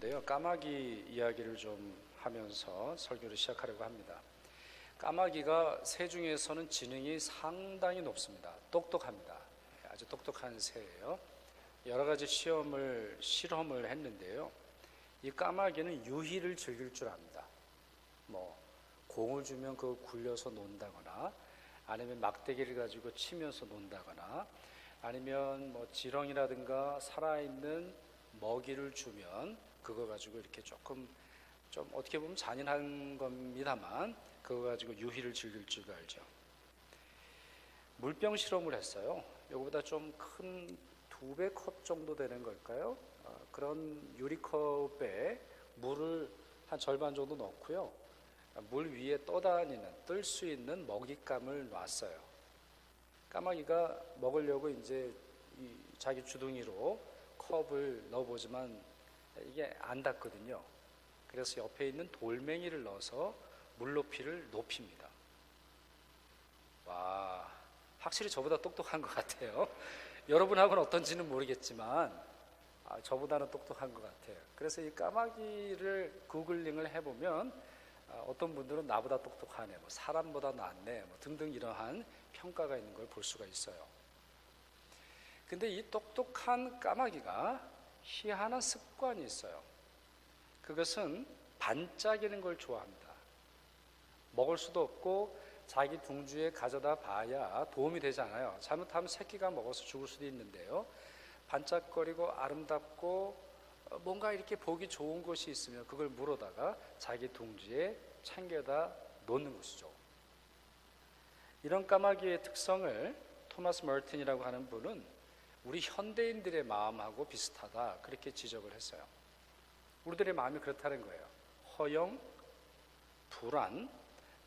있는데요. 까마귀 이야기를 좀 하면서 설교를 시작하려고 합니다. 까마귀가 새 중에서는 지능이 상당히 높습니다. 똑똑합니다. 아주 똑똑한 새예요. 여러 가지 실험을 했는데요. 이 까마귀는 유희를 즐길 줄 압니다. 공을 주면 그걸 굴려서 논다거나, 아니면 막대기를 가지고 치면서 논다거나, 아니면 지렁이라든가 살아있는 먹이를 주면 그거 가지고 이렇게 좀 어떻게 보면 잔인한 겁니다만 그거 가지고 유희를 즐길 줄 알죠. 물병 실험을 했어요. 이거보다 좀 큰 2배 컵 정도 되는 걸까요? 그런 유리컵에 물을 한 절반 정도 넣고요. 물 위에 뜰 수 있는 먹잇감을 놨어요. 까마귀가 먹으려고 이제 자기 주둥이로 컵을 넣어보지만 이게 안 닿거든요. 그래서 옆에 있는 돌멩이를 넣어서 물높이를 높입니다. 와, 확실히 저보다 똑똑한 것 같아요. 여러분하고는 어떤지는 모르겠지만 저보다는 똑똑한 것 같아요. 그래서 이 까마귀를 구글링을 해보면 어떤 분들은 나보다 똑똑하네, 사람보다 낫네, 등등 이러한 평가가 있는 걸 볼 수가 있어요. 근데 이 똑똑한 까마귀가 희한한 습관이 있어요. 그것은 반짝이는 걸 좋아합니다. 먹을 수도 없고 자기 둥지에 가져다 봐야 도움이 되지 않아요. 잘못하면 새끼가 먹어서 죽을 수도 있는데요. 반짝거리고 아름답고 뭔가 이렇게 보기 좋은 것이 있으면 그걸 물어다가 자기 둥지에 챙겨다 놓는 것이죠. 이런 까마귀의 특성을 토마스 멀튼이라고 하는 분은 우리 현대인들의 마음하고 비슷하다, 그렇게 지적을 했어요. 우리들의 마음이 그렇다는 거예요. 허영, 불안,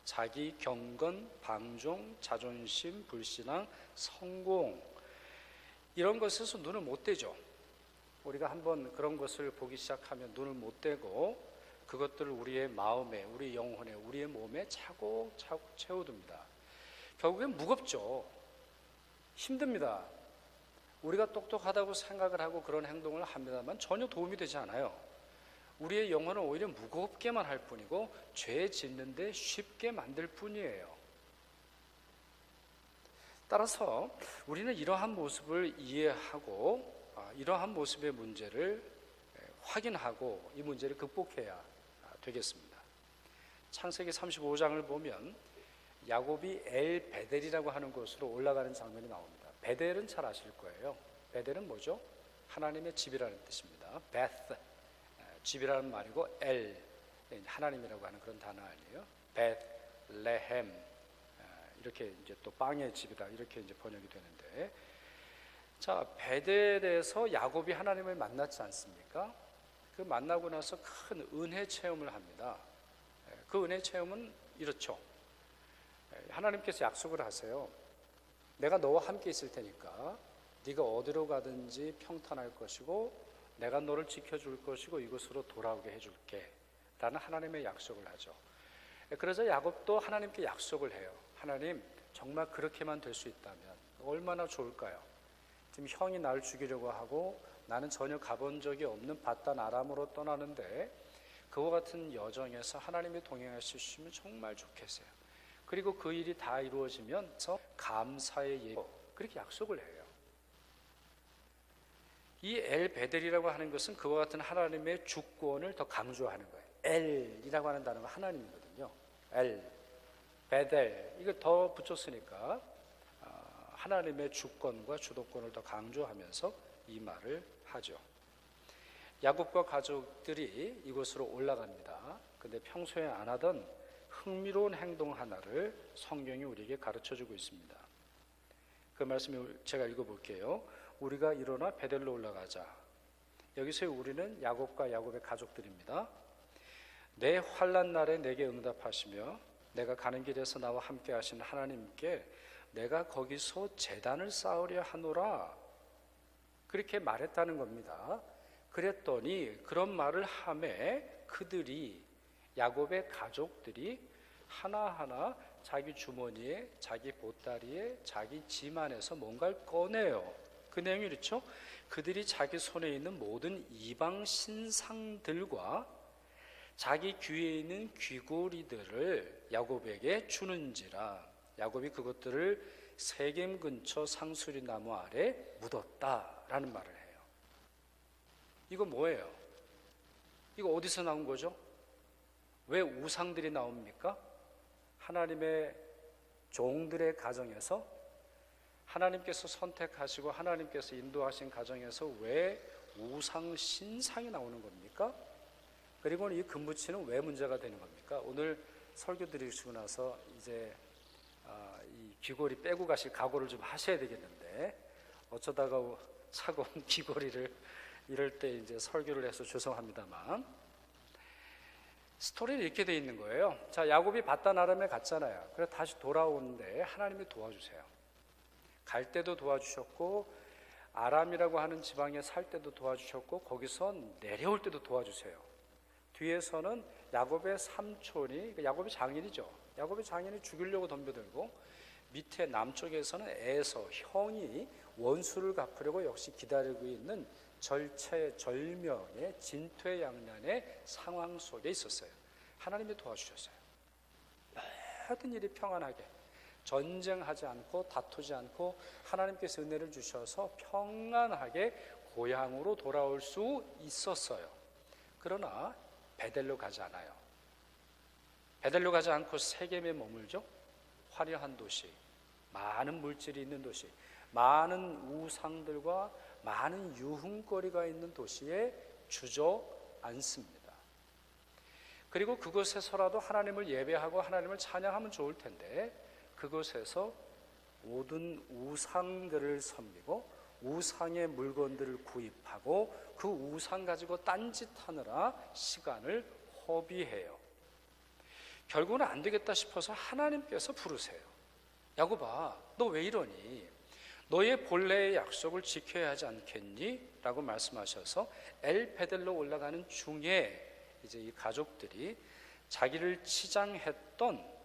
자기 경건, 방종, 자존심, 불신앙, 성공, 이런 것에서 눈을 못 떼죠. 우리가 한번 그런 것을 보기 시작하면 눈을 못 떼고 그것들을 우리의 마음에, 우리 영혼에, 우리의 몸에 차곡차곡 채워둡니다. 결국엔 무겁죠. 힘듭니다. 우리가 똑똑하다고 생각을 하고 그런 행동을 합니다만 전혀 도움이 되지 않아요. 우리의 영혼은 오히려 무겁게만 할 뿐이고 죄 짓는데 쉽게 만들 뿐이에요. 따라서 우리는 이러한 모습을 이해하고 이러한 모습의 문제를 확인하고 이 문제를 극복해야 되겠습니다. 창세기 35장을 보면 야곱이 엘 베델이라고 하는 곳으로 올라가는 장면이 나옵니다. 베델은 잘 아실 거예요. 베델은 뭐죠? 하나님의 집이라는 뜻입니다. 베스, 집이라는 말이고 엘, 하나님이라고 하는 그런 단어 아니에요. 베들레헴, 이렇게 이제 또 빵의 집이다, 이렇게 이제 번역이 되는데, 자, 베델에서 야곱이 하나님을 만났지 않습니까? 그 만나고 나서 큰 은혜 체험을 합니다. 그 은혜 체험은 이렇죠. 하나님께서 약속을 하세요. 내가 너와 함께 있을 테니까 네가 어디로 가든지 평탄할 것이고 내가 너를 지켜줄 것이고 이곳으로 돌아오게 해줄게 라는 하나님의 약속을 하죠. 그래서 야곱도 하나님께 약속을 해요. 하나님, 정말 그렇게만 될 수 있다면 얼마나 좋을까요? 지금 형이 나를 죽이려고 하고 나는 전혀 가본 적이 없는 바단 아람으로 떠나는데 그와 같은 여정에서 하나님이 동행하시면 정말 좋겠어요. 그리고 그 일이 다 이루어지면서 감사의 예고, 그렇게 약속을 해요. 이 엘 베델이라고 하는 것은 그와 같은 하나님의 주권을 더 강조하는 거예요. 엘이라고 하는 단어가 하나님이거든요. 엘, 베델, 이걸 더 붙였으니까 하나님의 주권과 주도권을 더 강조하면서 이 말을 하죠. 야곱과 가족들이 이곳으로 올라갑니다. 근데 평소에 안 하던 흥미로운 행동 하나를 성경이 우리에게 가르쳐주고 있습니다. 그 말씀을 제가 읽어볼게요. 우리가 일어나 베델로 올라가자. 여기서 우리는 야곱과 야곱의 가족들입니다. 내 환난 날에 내게 응답하시며 내가 가는 길에서 나와 함께 하시는 하나님께 내가 거기서 제단을 쌓으려 하노라, 그렇게 말했다는 겁니다. 그랬더니 그런 말을 하매 그들이, 야곱의 가족들이 하나하나 자기 주머니에, 자기 보따리에, 자기 짐 안에서 뭔가를 꺼내요. 그 내용이 이렇죠. 그들이 자기 손에 있는 모든 이방 신상들과 자기 귀에 있는 귀고리들을 야곱에게 주는지라. 야곱이 그것들을 세겜 근처 상수리 나무 아래 묻었다라는 말을 해요. 이거 뭐예요? 이거 어디서 나온 거죠? 왜 우상들이 나옵니까? 하나님의 종들의 가정에서, 하나님께서 선택하시고 하나님께서 인도하신 가정에서 왜 우상 신상이 나오는 겁니까? 그리고 이 금붙이는 왜 문제가 되는 겁니까? 오늘 설교 드리시고 나서 이제 이 귀걸이 빼고 가실 각오를 좀 하셔야 되겠는데, 어쩌다가 차가운 귀걸이를 이럴 때 이제 설교를 해서 죄송합니다만, 스토리는 이렇게 돼 있는 거예요. 자, 야곱이 바단 아람에 갔잖아요. 그래서 다시 돌아오는데 하나님이 도와주세요. 갈 때도 도와주셨고, 아람이라고 하는 지방에 살 때도 도와주셨고, 거기서 내려올 때도 도와주세요. 뒤에서는 야곱의 삼촌이, 야곱의 장인이죠. 야곱의 장인이 죽이려고 덤벼들고, 밑에 남쪽에서는 에서 형이 원수를 갚으려고 역시 기다리고 있는 절체절명의 진퇴양난의 상황 속에 있었어요. 하나님이 도와주셨어요. 모든 일이 평안하게, 전쟁하지 않고 다투지 않고 하나님께서 은혜를 주셔서 평안하게 고향으로 돌아올 수 있었어요. 그러나 베델로 가지 않아요. 베델로 가지 않고 세겜에 머물죠. 화려한 도시, 많은 물질이 있는 도시, 많은 우상들과 많은 유흥거리가 있는 도시에 주저앉습니다. 그리고 그곳에서라도 하나님을 예배하고 하나님을 찬양하면 좋을 텐데, 그곳에서 모든 우상들을 섬기고 우상의 물건들을 구입하고 그 우상 가지고 딴짓하느라 시간을 허비해요. 결국은 안 되겠다 싶어서 하나님께서 부르세요. 야곱아, 너 왜 이러니? 너의 본래의 약속을 지켜야 하지 않겠니? 라고 말씀하셔서 엘베델로 올라가는 중에 이제 이 가족들이 자기를 치장했던,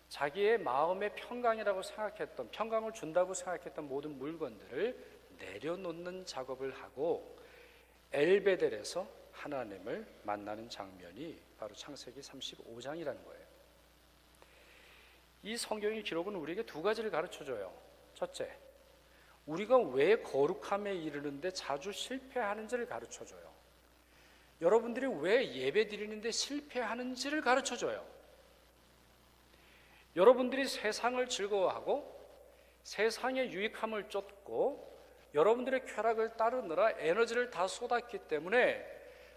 자기의 마음의 평강이라고 생각했던, 평강을 준다고 생각했던 모든 물건들을 내려놓는 작업을 하고 엘베델에서 하나님을 만나는 장면이 바로 창세기 35장이라는 거예요. 이 성경의 기록은 우리에게 두 가지를 가르쳐줘요. 첫째, 우리가 왜 거룩함에 이르는데 자주 실패하는지를 가르쳐줘요. 여러분들이 왜 예배 드리는데 실패하는지를 가르쳐줘요. 여러분들이 세상을 즐거워하고 세상의 유익함을 쫓고 여러분들의 쾌락을 따르느라 에너지를 다 쏟았기 때문에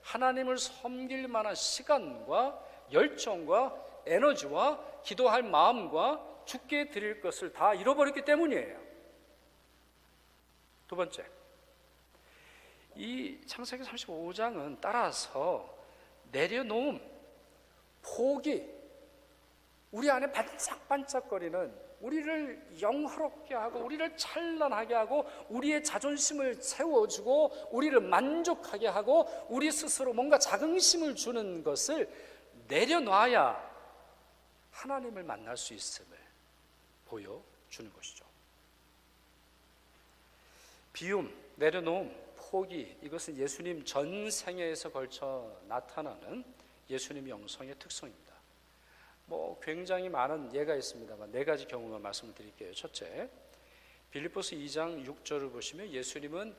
하나님을 섬길 만한 시간과 열정과 에너지와 기도할 마음과 주께 드릴 것을 다 잃어버렸기 때문이에요. 두 번째, 이 창세기 35장은 따라서 내려놓음, 포기, 우리 안에 반짝반짝거리는, 우리를 영화롭게 하고 우리를 찬란하게 하고 우리의 자존심을 세워주고 우리를 만족하게 하고 우리 스스로 뭔가 자긍심을 주는 것을 내려놔야 하나님을 만날 수 있음을 보여주는 것이죠. 비움, 내려놓음, 포기, 이것은 예수님 전생애에서 걸쳐 나타나는 예수님 영성의 특성입니다. 굉장히 많은 예가 있습니다만 네 가지 경우만 말씀을 드릴게요. 첫째, 빌립보서 2장 6절을 보시면 예수님은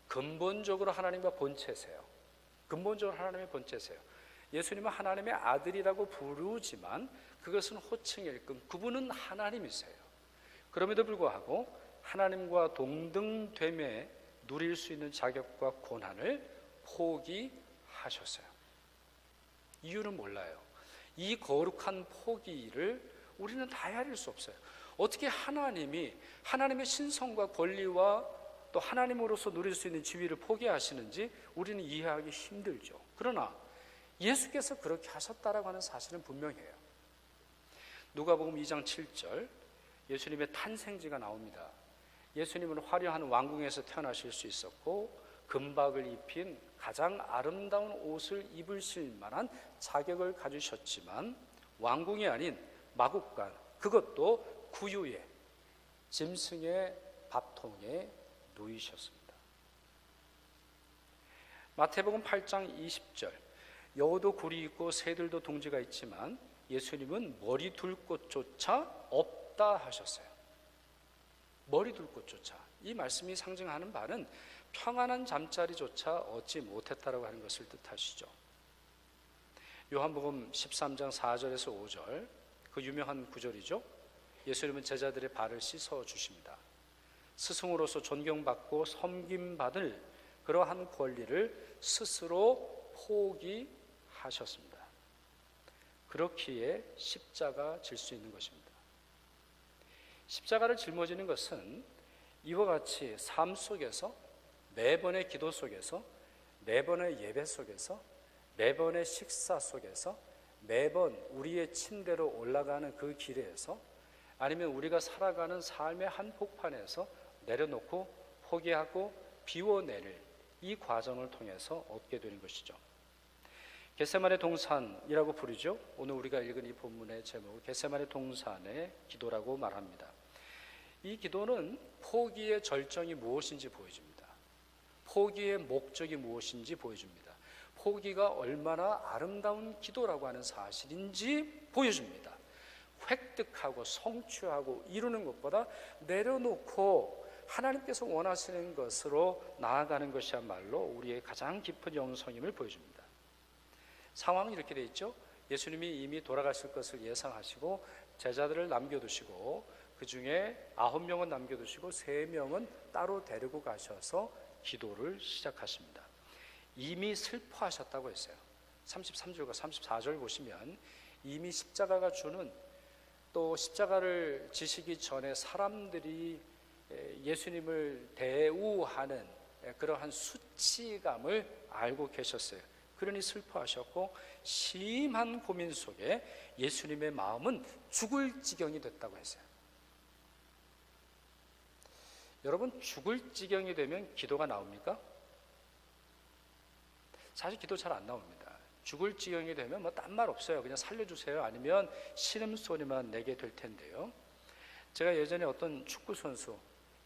근본적으로 하나님과 본체세요. 근본적으로 하나님의 본체세요. 예수님은 하나님의 아들이라고 부르지만 그것은 호칭일 뿐 그분은 하나님이세요. 그럼에도 불구하고 하나님과 동등됨에 누릴 수 있는 자격과 권한을 포기하셨어요. 이유는 몰라요. 이 거룩한 포기를 우리는 다 헤아릴 수 없어요. 어떻게 하나님이 하나님의 신성과 권리와 또 하나님으로서 누릴 수 있는 지위를 포기하시는지 우리는 이해하기 힘들죠. 그러나 예수께서 그렇게 하셨다라고 하는 사실은 분명해요. 누가복음 2장 7절 예수님의 탄생지가 나옵니다. 예수님은 화려한 왕궁에서 태어나실 수 있었고 금박을 입힌 가장 아름다운 옷을 입으실 만한 자격을 가지셨지만 왕궁이 아닌 마국간, 그것도 구유에 짐승의 밥통에 누이셨습니다. 마태복음 8장 20절, 여우도 굴이 있고 새들도 둥지가 있지만 예수님은 머리 둘 곳조차 없다 하셨어요. 머리 둘 곳조차. 이 말씀이 상징하는 바는 평안한 잠자리조차 얻지 못했다라고 하는 것을 뜻하시죠. 요한복음 13장 4절에서 5절, 그 유명한 구절이죠. 예수님은 제자들의 발을 씻어 주십니다. 스승으로서 존경받고 섬김받을 그러한 권리를 스스로 포기하셨습니다. 그렇기에 십자가 질 수 있는 것입니다. 십자가를 짊어지는 것은 이와 같이 삶 속에서, 매번의 기도 속에서, 매번의 예배 속에서, 매번의 식사 속에서, 매번 우리의 침대로 올라가는 그 길에서, 아니면 우리가 살아가는 삶의 한복판에서 내려놓고 포기하고 비워내릴 이 과정을 통해서 얻게 되는 것이죠. 겟세마네 동산이라고 부르죠. 오늘 우리가 읽은 이 본문의 제목을 겟세마네 동산의 기도라고 말합니다. 이 기도는 포기의 절정이 무엇인지 보여줍니다. 포기의 목적이 무엇인지 보여줍니다. 포기가 얼마나 아름다운 기도라고 하는 사실인지 보여줍니다. 획득하고 성취하고 이루는 것보다 내려놓고 하나님께서 원하시는 것으로 나아가는 것이야말로 우리의 가장 깊은 영성임을 보여줍니다. 상황은 이렇게 돼 있죠. 예수님이 이미 돌아가실 것을 예상하시고 제자들을 남겨두시고 그 중에 9명은 남겨두시고 3명은 따로 데리고 가셔서 기도를 시작하십니다. 이미 슬퍼하셨다고 했어요. 33절과 34절 보시면 이미 십자가가 주는, 또 십자가를 지시기 전에 사람들이 예수님을 대우하는 그러한 수치감을 알고 계셨어요. 그러니 슬퍼하셨고 심한 고민 속에 예수님의 마음은 죽을 지경이 됐다고 했어요. 여러분, 죽을 지경이 되면 기도가 나옵니까? 사실 기도 잘 안 나옵니다. 죽을 지경이 되면 뭐 딴 말 없어요. 그냥 살려주세요. 아니면 신음소리만 내게 될 텐데요. 제가 예전에 어떤 축구 선수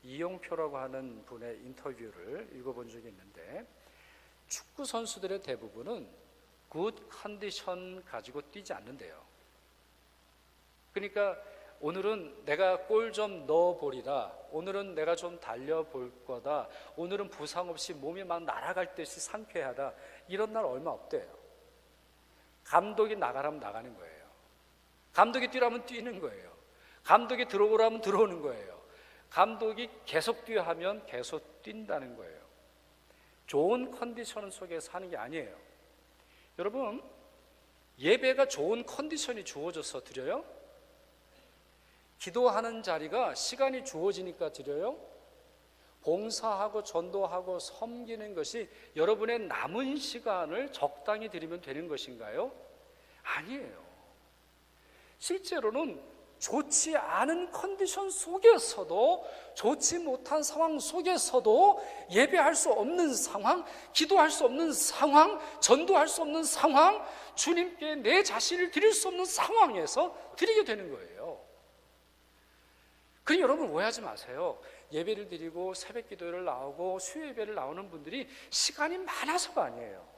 이용표라고 하는 분의 인터뷰를 읽어본 적이 있는데, 축구 선수들의 대부분은 굿 컨디션 가지고 뛰지 않는데요. 그러니까 오늘은 내가 골 좀 넣어보리라, 오늘은 내가 좀 달려볼 거다, 오늘은 부상 없이 몸이 막 날아갈 듯이 상쾌하다, 이런 날 얼마 없대요. 감독이 나가라면 나가는 거예요. 감독이 뛰라면 뛰는 거예요. 감독이 들어오라면 들어오는 거예요. 감독이 계속 뛰어 하면 계속 뛴다는 거예요. 좋은 컨디션 속에서 하는 게 아니에요. 여러분, 예배가 좋은 컨디션이 주어져서 드려요? 기도하는 자리가 시간이 주어지니까 드려요? 봉사하고 전도하고 섬기는 것이 여러분의 남은 시간을 적당히 드리면 되는 것인가요? 아니에요. 실제로는 좋지 않은 컨디션 속에서도, 좋지 못한 상황 속에서도 예배할 수 없는 상황, 기도할 수 없는 상황, 전도할 수 없는 상황, 주님께 내 자신을 드릴 수 없는 상황에서 드리게 되는 거예요. 그러니 여러분 오해하지 마세요. 예배를 드리고 새벽 기도를 나오고 수요 예배를 나오는 분들이 시간이 많아서가 아니에요.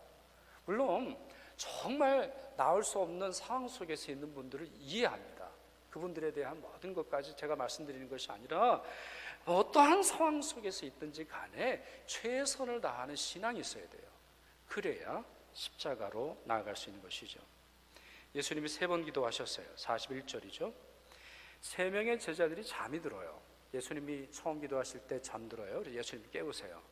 물론 정말 나올 수 없는 상황 속에서 있는 분들을 이해합니다. 그분들에 대한 모든 것까지 제가 말씀드리는 것이 아니라, 어떠한 상황 속에서 있든지 간에 최선을 다하는 신앙이 있어야 돼요. 그래야 십자가로 나아갈 수 있는 것이죠. 예수님이 3번 기도하셨어요. 41절이죠. 3명의 제자들이 잠이 들어요. 예수님이 처음 기도하실 때 잠들어요. 그래서 예수님 깨우세요.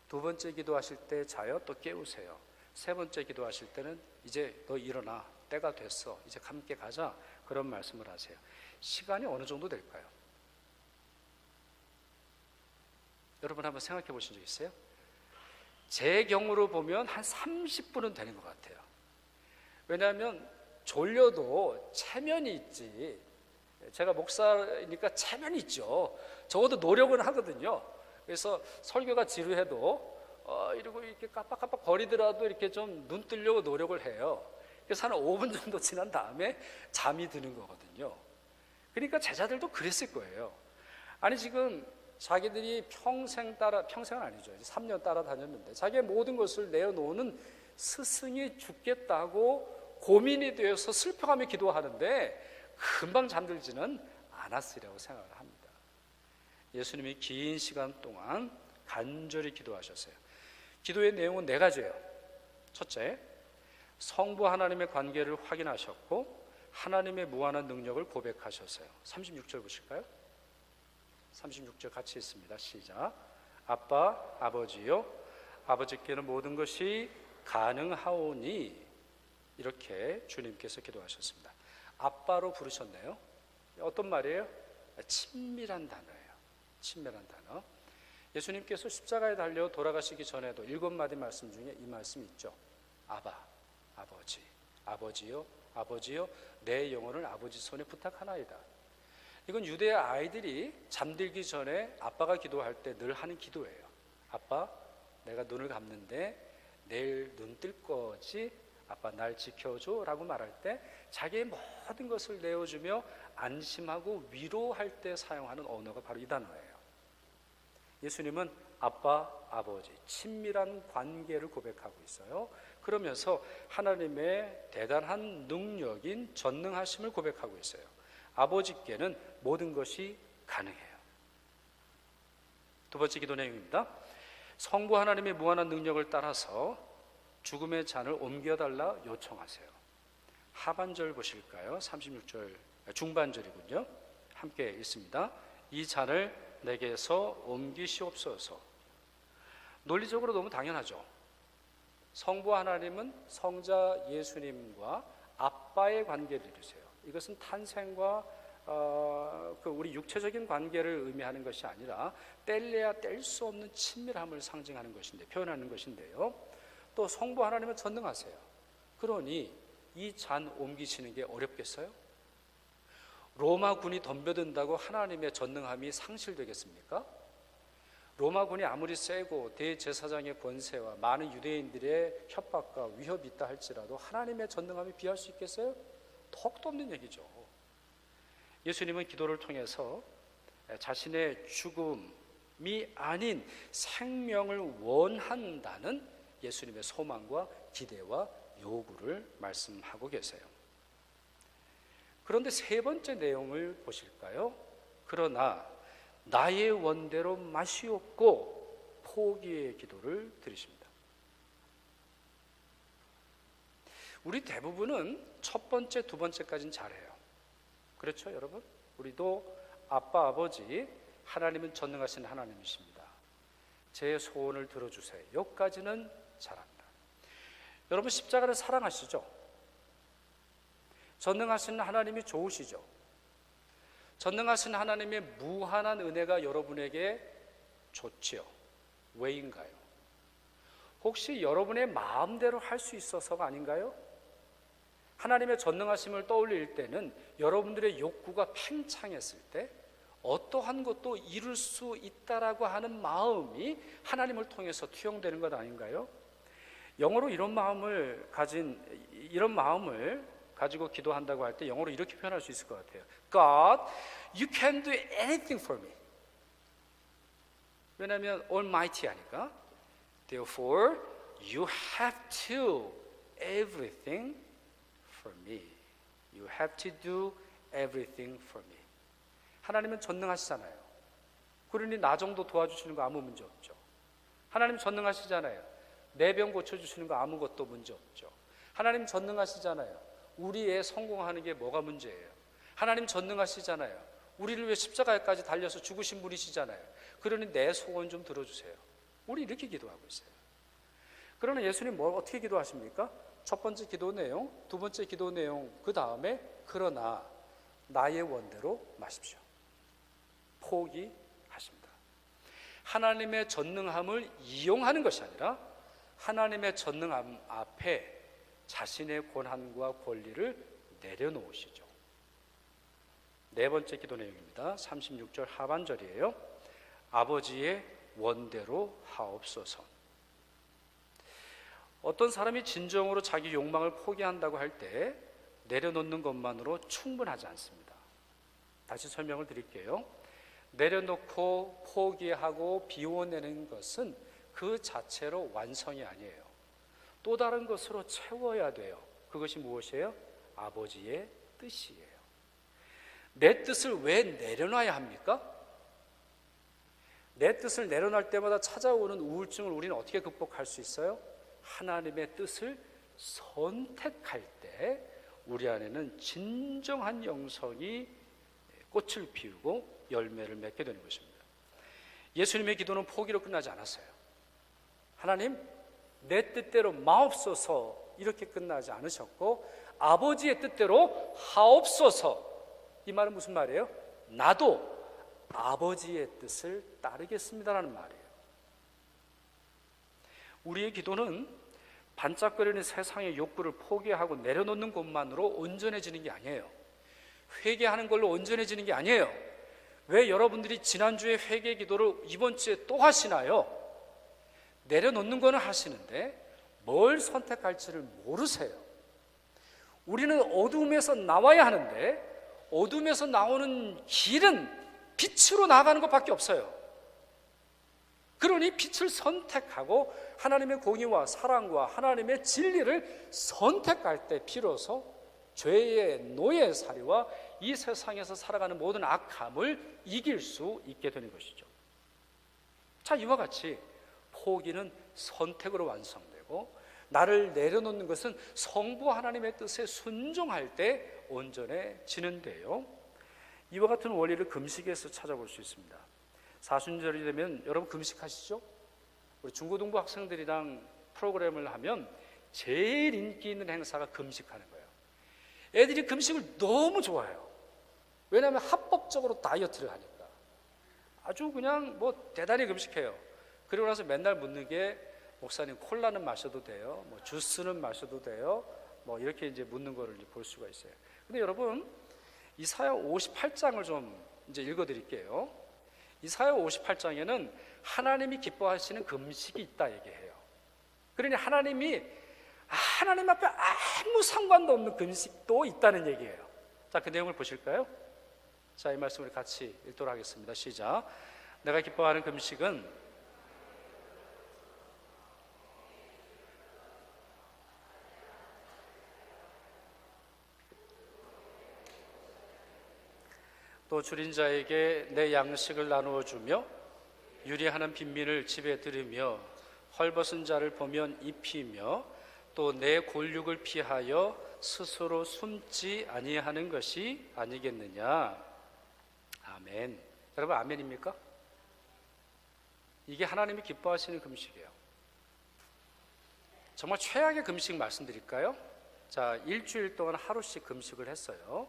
2번째 기도하실 때 자요. 또 깨우세요. 3번째 기도하실 때는 이제 너 일어나, 때가 됐어, 이제 함께 가자, 그런 말씀을 하세요. 시간이 어느 정도 될까요? 여러분 한번 생각해 보신 적 있어요? 제 경우로 보면 한 30분은 되는 것 같아요. 왜냐하면 졸려도 체면이 있지, 제가 목사니까 체면이 있죠. 적어도 노력은 하거든요. 그래서 설교가 지루해도 이러고 이렇게 깜빡깜빡 거리더라도 이렇게 좀 눈 뜨려고 노력을 해요. 그래서 한 5분 정도 지난 다음에 잠이 드는 거거든요. 그러니까 제자들도 그랬을 거예요. 아니 지금 자기들이 평생은 아니죠. 3년 따라다녔는데 자기의 모든 것을 내어놓는 스승이 죽겠다고 고민이 되어서 슬퍼하며 기도하는데 금방 잠들지는 않았으리라고 생각을 합니다. 예수님이 긴 시간 동안 간절히 기도하셨어요. 기도의 내용은 네 가지예요. 첫째, 성부 하나님의 관계를 확인하셨고 하나님의 무한한 능력을 고백하셨어요. 36절 보실까요? 36절 같이 있습니다. 시작. 아빠, 아버지요, 아버지께는 모든 것이 가능하오니, 이렇게 주님께서 기도하셨습니다. 아빠로 부르셨네요. 어떤 말이에요? 친밀한 단어예요. 친밀한 단어. 예수님께서 십자가에 달려 돌아가시기 전에도 7마디 말씀 중에 이 말씀이 있죠. 아바, 아버지, 아버지요, 아버지요, 내 영혼을 아버지 손에 부탁하나이다. 이건 유대 아이들이 잠들기 전에 아빠가 기도할 때 늘 하는 기도예요. 아빠, 내가 눈을 감는데 내일 눈 뜰 거지? 아빠 날 지켜줘 라고 말할 때 자기의 모든 것을 내어주며 안심하고 위로할 때 사용하는 언어가 바로 이 단어예요. 예수님은 아빠, 아버지, 친밀한 관계를 고백하고 있어요. 그러면서 하나님의 대단한 능력인 전능하심을 고백하고 있어요. 아버지께는 모든 것이 가능해요. 두 번째 기도 내용입니다. 성부 하나님의 무한한 능력을 따라서 죽음의 잔을 옮겨달라 요청하세요. 하반절 보실까요? 36절 중반절이군요. 함께 읽습니다. 이 잔을 내게서 옮기시옵소서. 논리적으로 너무 당연하죠. 성부 하나님은 성자 예수님과 아빠의 관계를 이루세요. 이것은 탄생과 우리 육체적인 관계를 의미하는 것이 아니라 뗄래야 뗄 수 없는 친밀함을 상징하는 것인데, 표현하는 것인데요. 또 성부 하나님은 전능하세요. 그러니 이 잔 옮기시는 게 어렵겠어요? 로마군이 덤벼든다고 하나님의 전능함이 상실되겠습니까? 로마군이 아무리 세고 대제사장의 권세와 많은 유대인들의 협박과 위협이 있다 할지라도 하나님의 전능함이 비할 수 있겠어요? 턱도 없는 얘기죠. 예수님은 기도를 통해서 자신의 죽음이 아닌 생명을 원한다는 예수님의 소망과 기대와 요구를 말씀하고 계세요. 그런데 세 번째 내용을 보실까요? 그러나 나의 원대로 마시옵고 포기의 기도를 드리십니다. 우리 대부분은 첫 번째, 두 번째까지는 잘해요. 그렇죠, 여러분? 우리도 아빠, 아버지, 하나님은 전능하신 하나님이십니다. 제 소원을 들어주세요. 여기까지는 잘합니다. 여러분, 십자가를 사랑하시죠? 전능하신 하나님이 좋으시죠? 전능하신 하나님의 무한한 은혜가 여러분에게 좋지요. 왜인가요? 혹시 여러분의 마음대로 할 수 있어서가 아닌가요? 하나님의 전능하심을 떠올릴 때는 여러분들의 욕구가 팽창했을 때 어떠한 것도 이룰 수 있다라고 하는 마음이 하나님을 통해서 투영되는 것 아닌가요? 영어로 이런 마음을 가지고 기도한다고 할 때 영어로 이렇게 표현할 수 있을 것 같아요. God, you can do anything for me. 왜냐하면 Almighty 하니까. Therefore, you have to everything for me. You have to do everything for me. 하나님은 전능하시잖아요. 그러니 나 정도 도와주시는 거 아무 문제 없죠. 하나님 전능하시잖아요. 내 병 고쳐주시는 거 아무것도 문제 없죠. 하나님 전능하시잖아요. 우리 애 성공하는 게 뭐가 문제예요? 하나님 전능하시잖아요. 우리를 위해 십자가에까지 달려서 죽으신 분이시잖아요. 그러니 내 소원 좀 들어주세요. 우리 이렇게 기도하고 있어요. 그러나 예수님 어떻게 기도하십니까? 첫 번째 기도 내용, 두 번째 기도 내용, 그 다음에 그러나 나의 원대로 마십시오. 포기하십니다. 하나님의 전능함을 이용하는 것이 아니라 하나님의 전능함 앞에 자신의 권한과 권리를 내려놓으시죠. 네 번째 기도 내용입니다. 36절 하반절이에요. 아버지의 원대로 하옵소서. 어떤 사람이 진정으로 자기 욕망을 포기한다고 할 때 내려놓는 것만으로 충분하지 않습니다. 다시 설명을 드릴게요. 내려놓고 포기하고 비워내는 것은 그 자체로 완성이 아니에요. 또 다른 것으로 채워야 돼요. 그것이 무엇이에요? 아버지의 뜻이에요. 내 뜻을 왜 내려놔야 합니까? 내 뜻을 내려놓을 때마다 찾아오는 우울증을 우리는 어떻게 극복할 수 있어요? 하나님의 뜻을 선택할 때 우리 안에는 진정한 영성이 꽃을 피우고 열매를 맺게 되는 것입니다. 예수님의 기도는 포기로 끝나지 않았어요. 하나님, 내 뜻대로 마옵소서 이렇게 끝나지 않으셨고 아버지의 뜻대로 하옵소서. 이 말은 무슨 말이에요? 나도 아버지의 뜻을 따르겠습니다라는 말이에요. 우리의 기도는 반짝거리는 세상의 욕구를 포기하고 내려놓는 것만으로 온전해지는 게 아니에요. 회개하는 걸로 온전해지는 게 아니에요. 왜 여러분들이 지난주에 회개 기도를 이번 주에 또 하시나요? 내려놓는 거는 하시는데 뭘 선택할지를 모르세요. 우리는 어둠에서 나와야 하는데 어둠에서 나오는 길은 빛으로 나가는 것밖에 없어요. 그러니 빛을 선택하고 하나님의 공의와 사랑과 하나님의 진리를 선택할 때 비로소 죄의 노예살이와 이 세상에서 살아가는 모든 악함을 이길 수 있게 되는 것이죠. 자, 이와 같이 포기는 선택으로 완성되고 나를 내려놓는 것은 성부 하나님의 뜻에 순종할 때 온전해지는데요. 이와 같은 원리를 금식에서 찾아볼 수 있습니다. 사순절이 되면 여러분 금식하시죠? 우리 중고등부 학생들이랑 프로그램을 하면 제일 인기 있는 행사가 금식하는 거예요. 애들이 금식을 너무 좋아해요. 왜냐하면 합법적으로 다이어트를 하니까. 아주 그냥 뭐 대단히 금식해요. 그리고 나서 맨날 묻는 게 목사님 콜라는 마셔도 돼요? 뭐 주스는 마셔도 돼요? 뭐 이렇게 이제 묻는 거를 이제 볼 수가 있어요. 근데 여러분 이사야 58장을 좀 이제 읽어드릴게요. 이사야 58장에는 하나님이 기뻐하시는 금식이 있다 얘기해요. 그러니 하나님 앞에 아무 상관도 없는 금식도 있다는 얘기예요. 자, 그 내용을 보실까요? 자, 이 말씀을 같이 읽도록 하겠습니다. 시작. 내가 기뻐하는 금식은 또 줄인 자에게 내 양식을 나누어 주며 유리하는 빈민을 집에 들이며 헐벗은 자를 보면 입히며 또 내 골육을 피하여 스스로 숨지 아니하는 것이 아니겠느냐. 아멘. 여러분 아멘입니까? 이게 하나님이 기뻐하시는 금식이에요. 정말 최악의 금식 말씀드릴까요? 자, 일주일 동안 하루씩 금식을 했어요.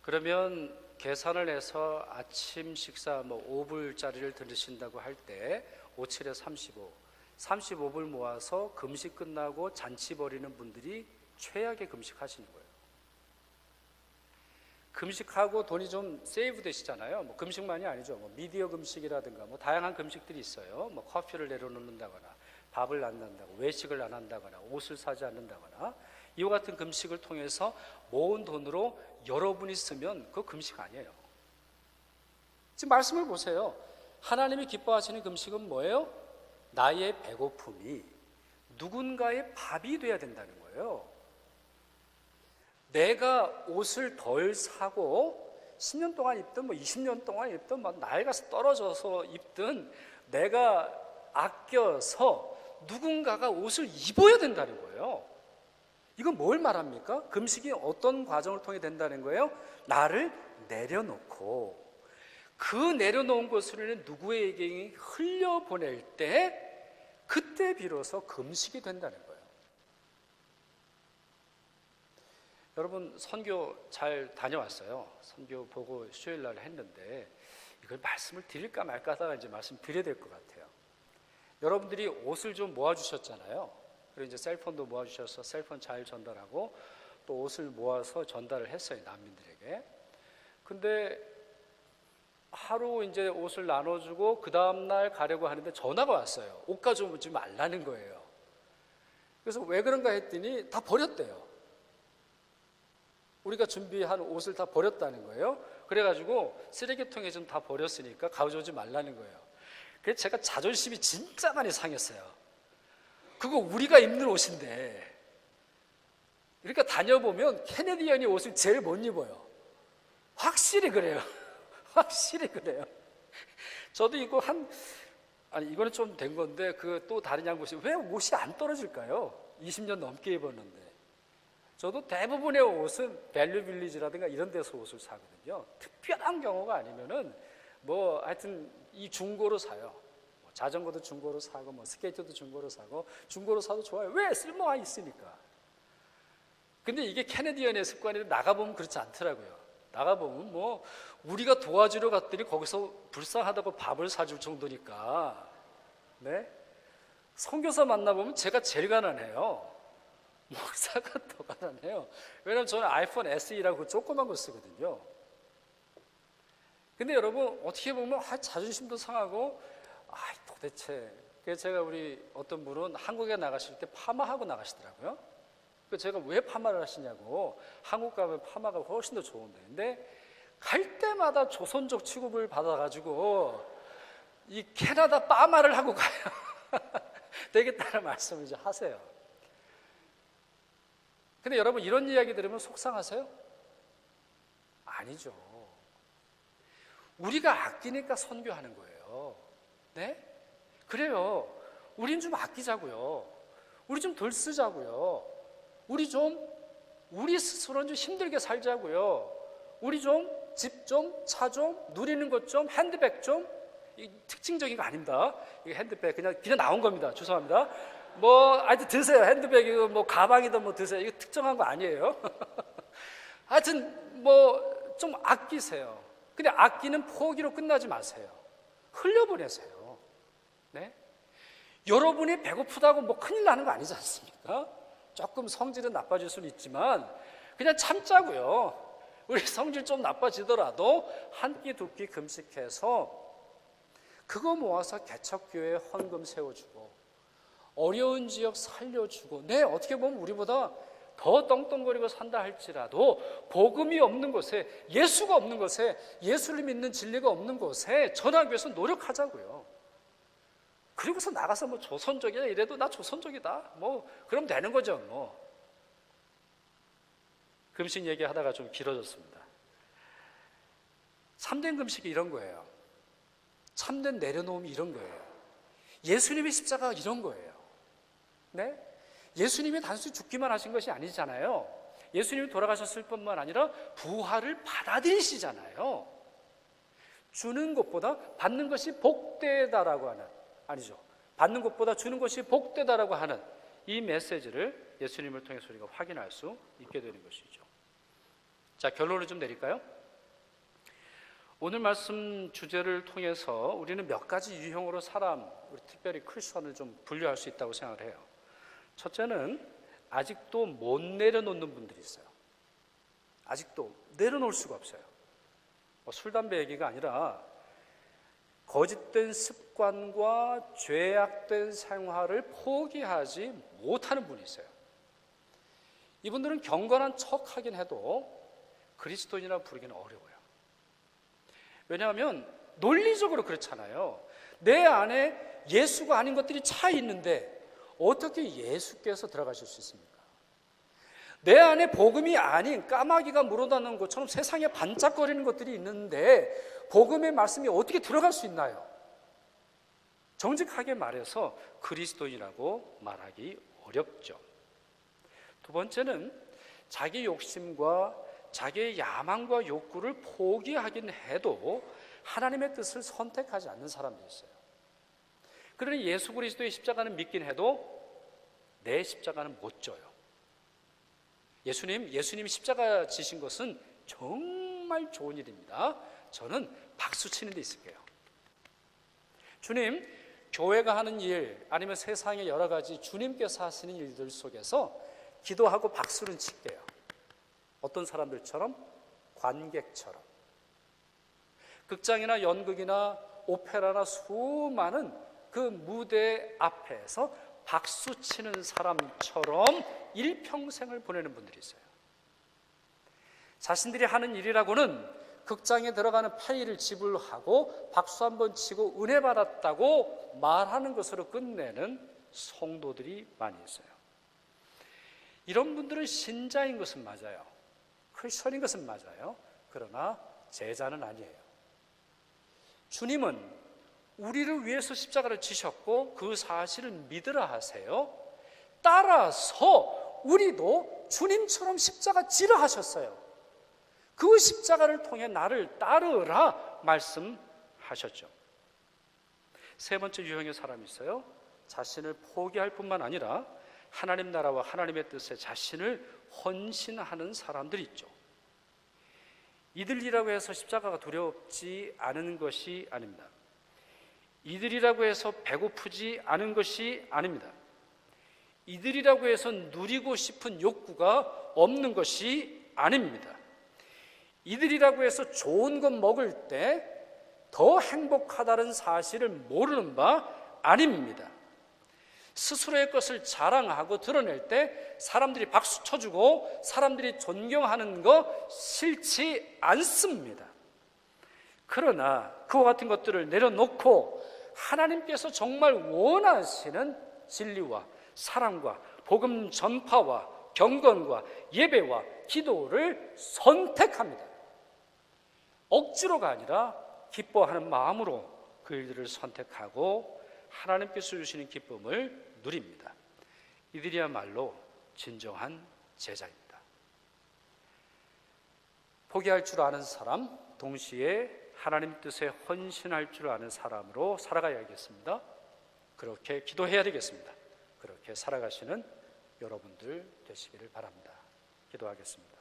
그러면 계산을 해서 아침 식사 5불짜리를 들으신다고 할 때 5, 7에 35, 35불 모아서 금식 끝나고 잔치 벌이는 분들이 최악의 금식하시는 거예요. 금식하고 돈이 좀 세이브 되시잖아요. 금식만이 아니죠. 미디어 금식이라든가 다양한 금식들이 있어요. 커피를 내려놓는다거나 밥을 안 한다고, 외식을 안 한다거나, 옷을 사지 않는다거나, 이와 같은 금식을 통해서 모은 돈으로 여러분이 쓰면 그거 금식 아니에요. 지금 말씀을 보세요. 하나님이 기뻐하시는 금식은 뭐예요? 나의 배고픔이 누군가의 밥이 돼야 된다는 거예요. 내가 옷을 덜 사고 10년 동안 입든 20년 동안 입든 나이가 떨어져서 입든 내가 아껴서 누군가가 옷을 입어야 된다는 거예요. 이건 뭘 말합니까? 금식이 어떤 과정을 통해 된다는 거예요? 나를 내려놓고 그 내려놓은 것을 누구에게 흘려보낼 때 그때 비로소 금식이 된다는 거예요. 여러분 선교 잘 다녀왔어요. 선교 보고 수요일 날 했는데 이걸 말씀을 드릴까 말까 하다가 이제 말씀 드려야 될 것 같아요. 여러분들이 옷을 좀 모아주셨잖아요. 그리고 이제 셀폰도 모아주셔서 셀폰 잘 전달하고 또 옷을 모아서 전달을 했어요, 난민들에게. 근데 하루 이제 옷을 나눠주고 그 다음날 가려고 하는데 전화가 왔어요. 옷 가져오지 말라는 거예요. 그래서 왜 그런가 했더니 다 버렸대요. 우리가 준비한 옷을 다 버렸다는 거예요. 그래가지고 쓰레기통에 좀 다 버렸으니까 가져오지 말라는 거예요. 그래서 제가 자존심이 진짜 많이 상했어요. 그거 우리가 입는 옷인데. 그러니까 다녀보면 캐네디언이 옷을 제일 못 입어요. 확실히 그래요. 확실히 그래요. 저도 이거 이거는 좀 된 건데, 또 다른 양복이 왜 옷이 안 떨어질까요? 20년 넘게 입었는데. 저도 대부분의 옷은 밸류 빌리지라든가 이런 데서 옷을 사거든요. 특별한 경우가 아니면은 하여튼 이 중고로 사요. 자전거도 중고로 사고, 스케이트도 중고로 사고, 중고로 사도 좋아요. 왜? 쓸모가 있으니까. 근데 이게 캐네디언의 습관인데 나가보면 그렇지 않더라고요. 나가보면 우리가 도와주러 갔더니 거기서 불쌍하다고 밥을 사줄 정도니까. 네? 선교사 만나보면 제가 제일 가난해요. 목사가 더 가난해요. 왜냐면 저는 아이폰 SE라고 조그만 거 쓰거든요. 근데 여러분 어떻게 보면 자존심도 상하고 도대체. 그래서 제가 우리 어떤 분은 한국에 나가실 때 파마하고 나가시더라고요. 그래서 제가 왜 파마를 하시냐고. 한국 가면 파마가 훨씬 더 좋은데. 근데 갈 때마다 조선족 취급을 받아가지고 이 캐나다 파마를 하고 가요. 되겠다는 말씀을 이제 하세요. 근데 여러분 이런 이야기 들으면 속상하세요? 아니죠. 우리가 아끼니까 선교하는 거예요. 네? 그래요. 우린 좀 아끼자고요. 우리 좀 덜 쓰자고요. 우리 스스로는 좀 힘들게 살자고요. 우리 좀 집 좀, 차 좀, 누리는 것 좀, 핸드백 좀. 이 특징적인 거 아닙니다. 이거 핸드백 그냥 나온 겁니다. 죄송합니다. 하여튼 드세요. 핸드백이고 가방이든 드세요. 이거 특정한 거 아니에요. 하여튼 좀 아끼세요. 근데 아끼는 포기로 끝나지 마세요. 흘려보내세요. 네? 여러분이 배고프다고 큰일 나는 거 아니지 않습니까? 조금 성질은 나빠질 수는 있지만 그냥 참자고요. 우리 성질 좀 나빠지더라도 한 끼 두 끼 금식해서 그거 모아서 개척교회에 헌금 세워주고 어려운 지역 살려주고, 어떻게 보면 우리보다 더 떵떵거리고 산다 할지라도 복음이 없는 곳에, 예수가 없는 곳에, 예수를 믿는 진리가 없는 곳에 전하기 위해서 노력하자고요. 그리고서 나가서 조선족이다 이래도 나 조선족이다 그럼 되는 거죠. 금식 얘기하다가 좀 길어졌습니다. 참된 금식이 이런 거예요. 참된 내려놓음이 이런 거예요. 예수님의 십자가가 이런 거예요. 네? 예수님이 단순히 죽기만 하신 것이 아니잖아요. 예수님이 돌아가셨을 뿐만 아니라 부활을 받아들이시잖아요. 주는 것보다 받는 것이 복되다라고 하는, 아니죠. 받는 것보다 주는 것이 복되다라고 하는 이 메시지를 예수님을 통해서 우리가 확인할 수 있게 되는 것이죠. 자, 결론을 좀 내릴까요? 오늘 말씀 주제를 통해서 우리는 몇 가지 유형으로 우리 특별히 크리스천을 좀 분류할 수 있다고 생각을 해요. 첫째는 아직도 못 내려놓는 분들이 있어요. 아직도 내려놓을 수가 없어요. 술, 담배 얘기가 아니라 거짓된 습관과 죄악된 생활을 포기하지 못하는 분이 있어요. 이분들은 경건한 척하긴 해도 그리스도인이라 부르기는 어려워요. 왜냐하면 논리적으로 그렇잖아요. 내 안에 예수가 아닌 것들이 차 있는데 어떻게 예수께서 들어가실 수 있습니까? 내 안에 복음이 아닌 까마귀가 물어다는 것처럼 세상에 반짝거리는 것들이 있는데 복음의 말씀이 어떻게 들어갈 수 있나요? 정직하게 말해서 그리스도인이라고 말하기 어렵죠. 두 번째는 자기 욕심과 자기의 야망과 욕구를 포기하긴 해도 하나님의 뜻을 선택하지 않는 사람도 있어요. 그러니 예수 그리스도의 십자가는 믿긴 해도 내 십자가는 못 져요. 예수님이 십자가 지신 것은 정말 좋은 일입니다. 저는 박수 치는 데 있을게요. 주님, 교회가 하는 일 아니면 세상의 여러 가지 주님께서 하시는 일들 속에서 기도하고 박수는 칠게요. 어떤 사람들처럼? 관객처럼. 극장이나 연극이나 오페라나 수많은 그 무대 앞에서 박수 치는 사람처럼 일평생을 보내는 분들이 있어요. 자신들이 하는 일이라고는 극장에 들어가는 페이를 지불하고 박수 한번 치고 은혜 받았다고 말하는 것으로 끝내는 성도들이 많이 있어요. 이런 분들은 신자인 것은 맞아요. 크리스천인 것은 맞아요. 그러나 제자는 아니에요. 주님은 우리를 위해서 십자가를 지셨고 그 사실을 믿으라 하세요. 따라서 우리도 주님처럼 십자가 지라 하셨어요. 그 십자가를 통해 나를 따르라 말씀하셨죠. 세 번째 유형의 사람이 있어요. 자신을 포기할 뿐만 아니라 하나님 나라와 하나님의 뜻에 자신을 헌신하는 사람들이 있죠. 이들이라고 해서 십자가가 두렵지 않은 것이 아닙니다. 이들이라고 해서 배고프지 않은 것이 아닙니다. 이들이라고 해서 누리고 싶은 욕구가 없는 것이 아닙니다. 이들이라고 해서 좋은 것 먹을 때 더 행복하다는 사실을 모르는 바 아닙니다. 스스로의 것을 자랑하고 드러낼 때 사람들이 박수 쳐주고 사람들이 존경하는 거 싫지 않습니다. 그러나 그와 같은 것들을 내려놓고 하나님께서 정말 원하시는 진리와 사랑과 복음 전파와 경건과 예배와 기도를 선택합니다. 억지로가 아니라 기뻐하는 마음으로 그 일들을 선택하고 하나님께서 주시는 기쁨을 누립니다. 이들이야말로 진정한 제자입니다. 포기할 줄 아는 사람, 동시에 하나님 뜻에 헌신할 줄 아는 사람으로 살아가야겠습니다. 그렇게 기도해야 되겠습니다. 그렇게 살아가시는 여러분들 되시기를 바랍니다. 기도하겠습니다.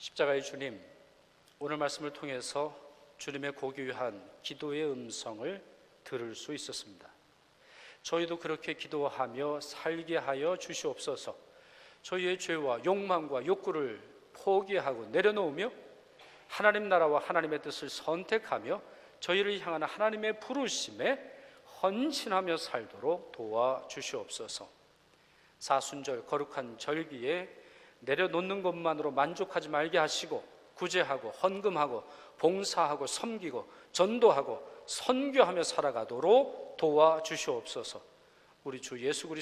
십자가의 주님, 오늘 말씀을 통해서 주님의 고귀한 기도의 음성을 들을 수 있었습니다. 저희도 그렇게 기도하며 살게 하여 주시옵소서. 저희의 죄와 욕망과 욕구를 포기하고 내려놓으며 하나님 나라와 하나님의 뜻을 선택하며 저희를 향하는 하나님의 부르심에 헌신하며 살도록 도와주시옵소서. 사순절 거룩한 절기에 내려놓는 것만으로 만족하지 말게 하시고 구제하고 헌금하고 봉사하고 섬기고 전도하고 선교하며 살아가도록 도와주시옵소서. 우리 주 예수 그리스도